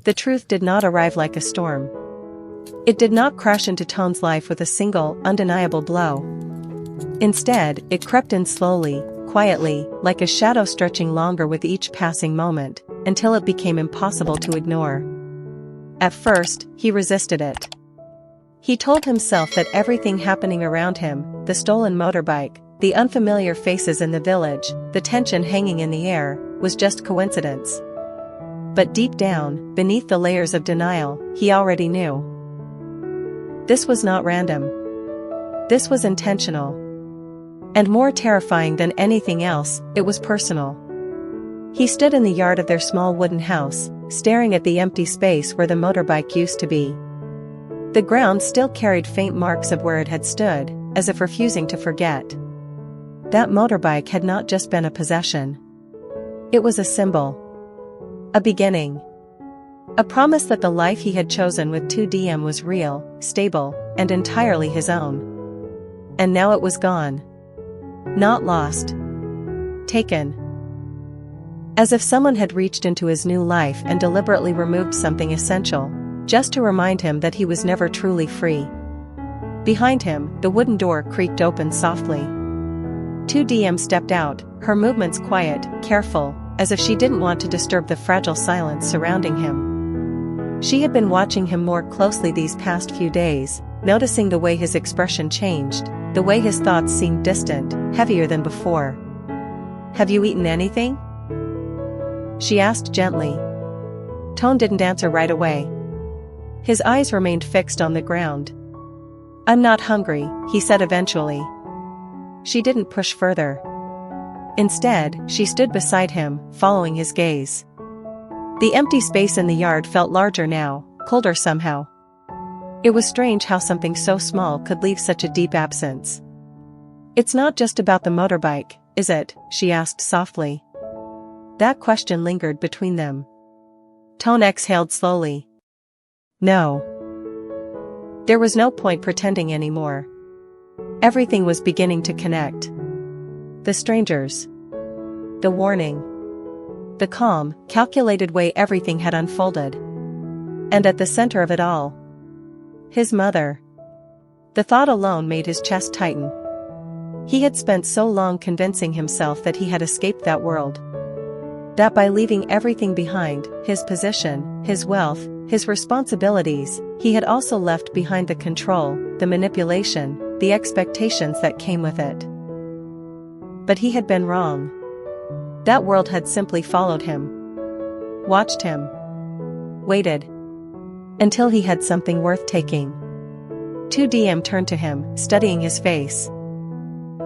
the truth did not arrive like a storm. It did not crash into Toan's life with a single, undeniable blow. Instead, it crept in slowly, quietly, like a shadow stretching longer with each passing moment, until it became impossible to ignore. At first, he resisted it. He told himself that everything happening around him, the stolen motorbike, the unfamiliar faces in the village, the tension hanging in the air, was just coincidence. But deep down, beneath the layers of denial, he already knew. This was not random. This was intentional. And more terrifying than anything else, it was personal. He stood in the yard of their small wooden house, staring at the empty space where the motorbike used to be. The ground still carried faint marks of where it had stood, as if refusing to forget. That motorbike had not just been a possession. It was a symbol. A beginning. A promise that the life he had chosen with Tu Diem was real, stable, and entirely his own. And now it was gone. Not lost. Taken. As if someone had reached into his new life and deliberately removed something essential, just to remind him that he was never truly free. Behind him, the wooden door creaked open softly. Tu Diem stepped out, her movements quiet, careful, as if she didn't want to disturb the fragile silence surrounding him. She had been watching him more closely these past few days, noticing the way his expression changed, the way his thoughts seemed distant, heavier than before. "Have you eaten anything?" she asked gently. Toan didn't answer right away. His eyes remained fixed on the ground. "I'm not hungry," he said eventually. She didn't push further. Instead, she stood beside him, following his gaze. The empty space in the yard felt larger now, colder somehow. It was strange how something so small could leave such a deep absence. "It's not just about the motorbike, is it?" she asked softly. That question lingered between them. Toan exhaled slowly. No. There was no point pretending anymore. Everything was beginning to connect. The strangers. The warning. The calm, calculated way everything had unfolded. And at the center of it all, his mother. The thought alone made his chest tighten. He had spent so long convincing himself that he had escaped that world. That by leaving everything behind, his position, his wealth, his responsibilities, he had also left behind the control, the manipulation, the expectations that came with it. But he had been wrong. That world had simply followed him. Watched him. Waited. Until he had something worth taking. Tu Diem turned to him, studying his face.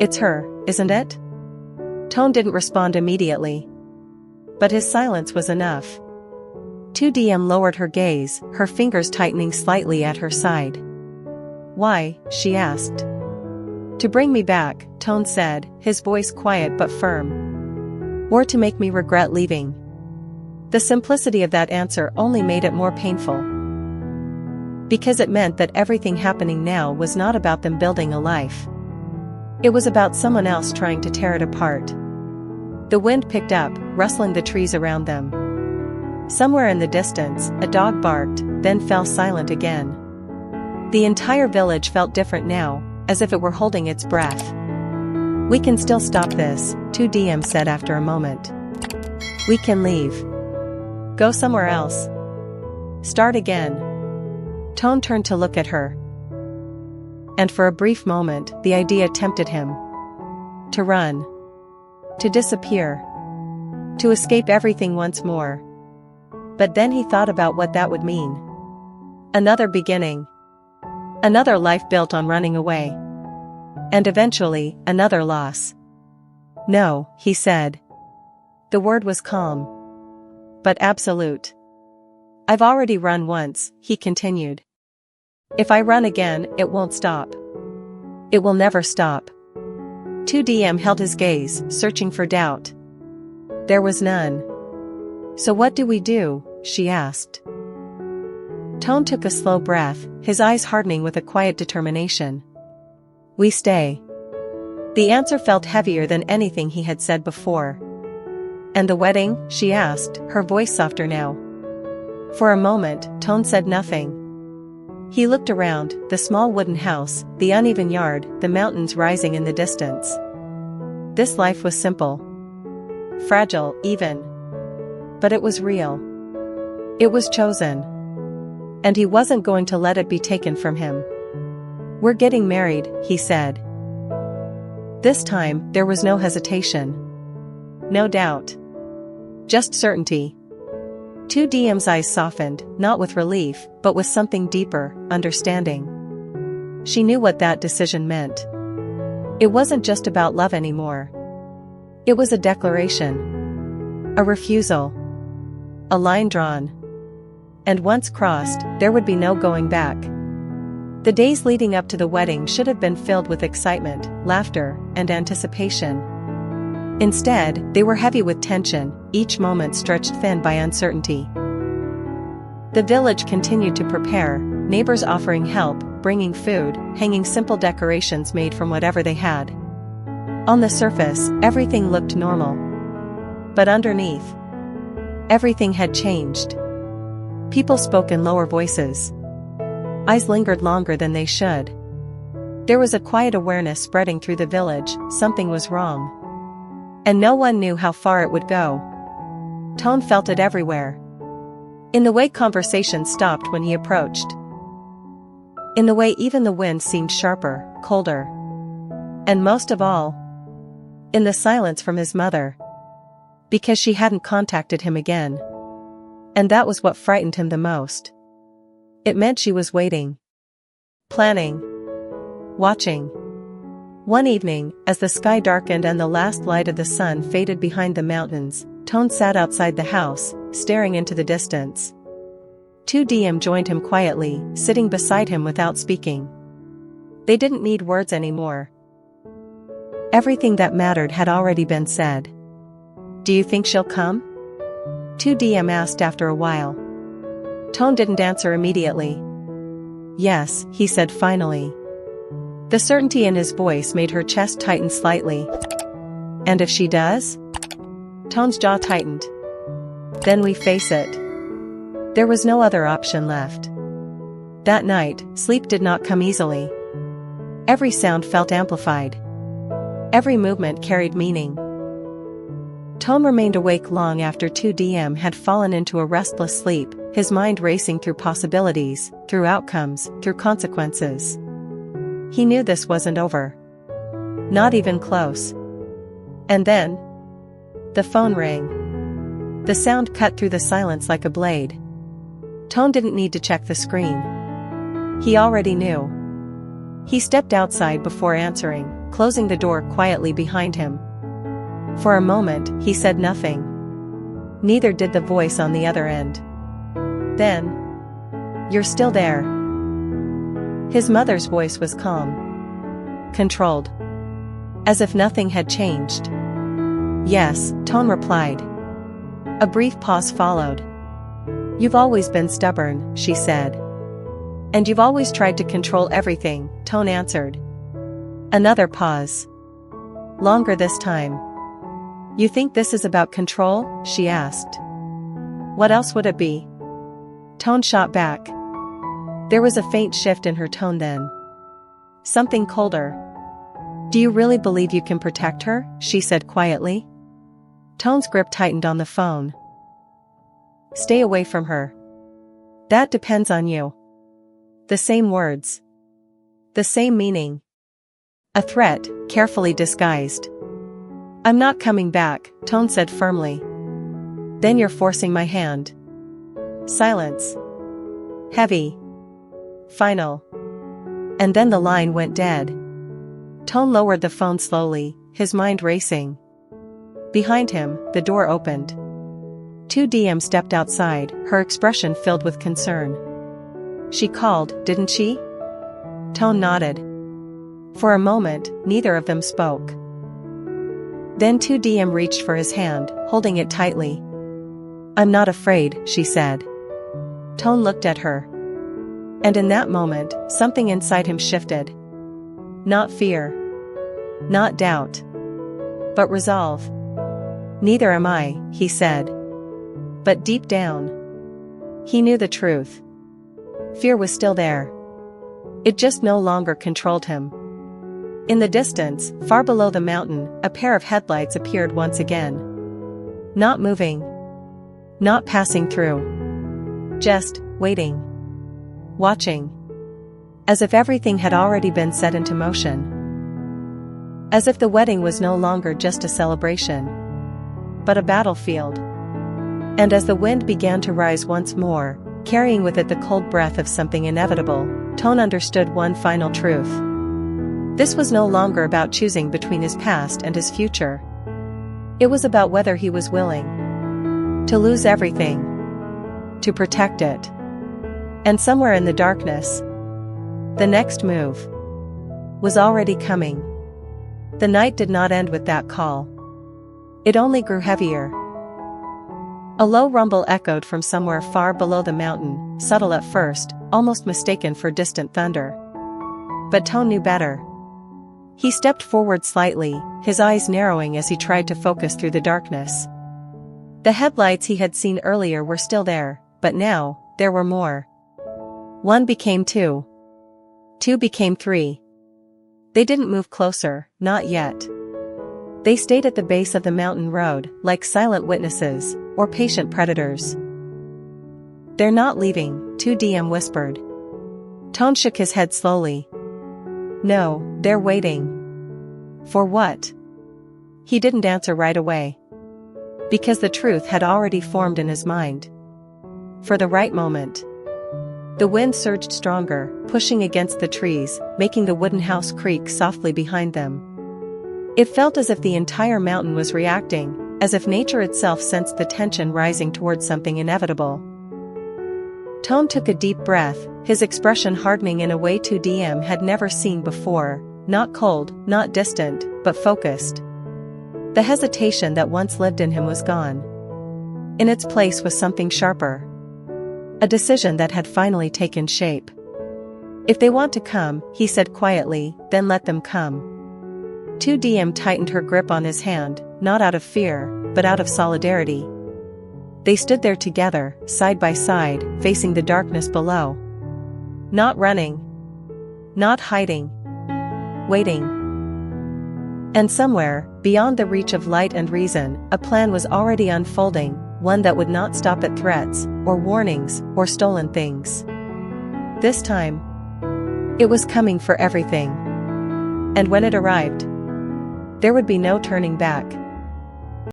"It's her, isn't it?" Toan didn't respond immediately. But his silence was enough. Tu Diem lowered her gaze, her fingers tightening slightly at her side. "Why?" she asked. "To bring me back," Toan said, his voice quiet but firm. "Or to make me regret leaving." The simplicity of that answer only made it more painful. Because it meant that everything happening now was not about them building a life. It was about someone else trying to tear it apart. The wind picked up, rustling the trees around them. Somewhere in the distance, a dog barked, then fell silent again. The entire village felt different now, as if it were holding its breath. "We can still stop this," Tu Diem said after a moment. "We can leave. Go somewhere else. Start again." Toan turned to look at her. And for a brief moment, the idea tempted him. To run. To disappear. To escape everything once more. But then he thought about what that would mean. Another beginning. Another life built on running away. And eventually, another loss. "No," he said. The word was calm. But absolute. "I've already run once," he continued. "If I run again, it won't stop. It will never stop." Tu Diem held his gaze, searching for doubt. There was none. "So what do we do?" she asked. Toan took a slow breath, his eyes hardening with a quiet determination. "We stay." The answer felt heavier than anything he had said before. "And the wedding?" she asked, her voice softer now. For a moment, Toan said nothing. He looked around, the small wooden house, the uneven yard, the mountains rising in the distance. This life was simple. Fragile, even. But it was real. It was chosen. And he wasn't going to let it be taken from him. "We're getting married," he said. This time, there was no hesitation. No doubt. Just certainty. Tu Diem's eyes softened, not with relief, but with something deeper, understanding. She knew what that decision meant. It wasn't just about love anymore. It was a declaration. A refusal. A line drawn. And once crossed, there would be no going back. The days leading up to the wedding should have been filled with excitement, laughter, and anticipation. Instead, they were heavy with tension, each moment stretched thin by uncertainty. The village continued to prepare, neighbors offering help, bringing food, hanging simple decorations made from whatever they had. On the surface, everything looked normal. But underneath, everything had changed. People spoke in lower voices. Eyes lingered longer than they should. There was a quiet awareness spreading through the village, something was wrong. And no one knew how far it would go. Toan felt it everywhere. In the way conversation stopped when he approached. In the way even the wind seemed sharper, colder. And most of all, in the silence from his mother. Because she hadn't contacted him again. And that was what frightened him the most. It meant she was waiting. Planning. Watching. One evening, as the sky darkened and the last light of the sun faded behind the mountains, Toan sat outside the house, staring into the distance. Tu Diem joined him quietly, sitting beside him without speaking. They didn't need words anymore. Everything that mattered had already been said. "Do you think she'll come?" Tu Diem asked after a while. Toan didn't answer immediately. "Yes," he said finally. The certainty in his voice made her chest tighten slightly. "And if she does?" Toan's jaw tightened. "Then we face it." There was no other option left. That night, sleep did not come easily. Every sound felt amplified. Every movement carried meaning. Toan remained awake long after Tu Diem had fallen into a restless sleep, his mind racing through possibilities, through outcomes, through consequences. He knew this wasn't over. Not even close. And then, the phone rang. The sound cut through the silence like a blade. Toan didn't need to check the screen. He already knew. He stepped outside before answering, closing the door quietly behind him. For a moment, he said nothing. Neither did the voice on the other end. Then, "You're still there." His mother's voice was calm. Controlled. As if nothing had changed. "Yes," Toan replied. A brief pause followed. "You've always been stubborn," she said. "And you've always tried to control everything," Toan answered. Another pause. Longer this time. "You think this is about control?" she asked. "What else would it be?" Toan shot back. There was a faint shift in her tone then. Something colder. "Do you really believe you can protect her?" she said quietly. Toan's grip tightened on the phone. "Stay away from her." "That depends on you." The same words. The same meaning. A threat, carefully disguised. "I'm not coming back," Toan said firmly. "Then you're forcing my hand." Silence. Heavy. Final. And then the line went dead. Toan lowered the phone slowly, his mind racing. Behind him, the door opened. Tu Diem stepped outside, her expression filled with concern. "She called, didn't she?" Toan nodded. For a moment, neither of them spoke. Then Tu Diem reached for his hand, holding it tightly. "I'm not afraid," she said. Toan looked at her. And in that moment, something inside him shifted. Not fear. Not doubt. But resolve. "Neither am I," he said. But deep down, He knew the truth. Fear was still there. It just no longer controlled him. In the distance, far below the mountain, a pair of headlights appeared once again. Not moving. Not passing through. Just waiting. Watching. As if everything had already been set into motion. As if the wedding was no longer just a celebration, but a battlefield. And as the wind began to rise once more, carrying with it the cold breath of something inevitable, Toan understood one final truth. This was no longer about choosing between his past and his future. It was about whether he was willing to lose everything, to protect it. And somewhere in the darkness, the next move was already coming. The night did not end with that call. It only grew heavier. A low rumble echoed from somewhere far below the mountain, subtle at first, almost mistaken for distant thunder. But Toan knew better. He stepped forward slightly, his eyes narrowing as he tried to focus through the darkness. The headlights he had seen earlier were still there, but now, there were more. One became two. Two became three. They didn't move closer, not yet. They stayed at the base of the mountain road, like silent witnesses, or patient predators. "They're not leaving," Tu Diem whispered. Toan shook his head slowly. "No, they're waiting." "For what?" He didn't answer right away. Because the truth had already formed in his mind. For the right moment. The wind surged stronger, pushing against the trees, making the wooden house creak softly behind them. It felt as if the entire mountain was reacting, as if nature itself sensed the tension rising towards something inevitable. Toan took a deep breath, his expression hardening in a way Tu Diem had never seen before, not cold, not distant, but focused. The hesitation that once lived in him was gone. In its place was something sharper. A decision that had finally taken shape. "If they want to come," he said quietly, "then let them come." Tu Diem tightened her grip on his hand, not out of fear, but out of solidarity. They stood there together, side by side, facing the darkness below. Not running. Not hiding. Waiting. And somewhere, beyond the reach of light and reason, a plan was already unfolding, one that would not stop at threats, or warnings, or stolen things. This time, it was coming for everything. And when it arrived, there would be no turning back.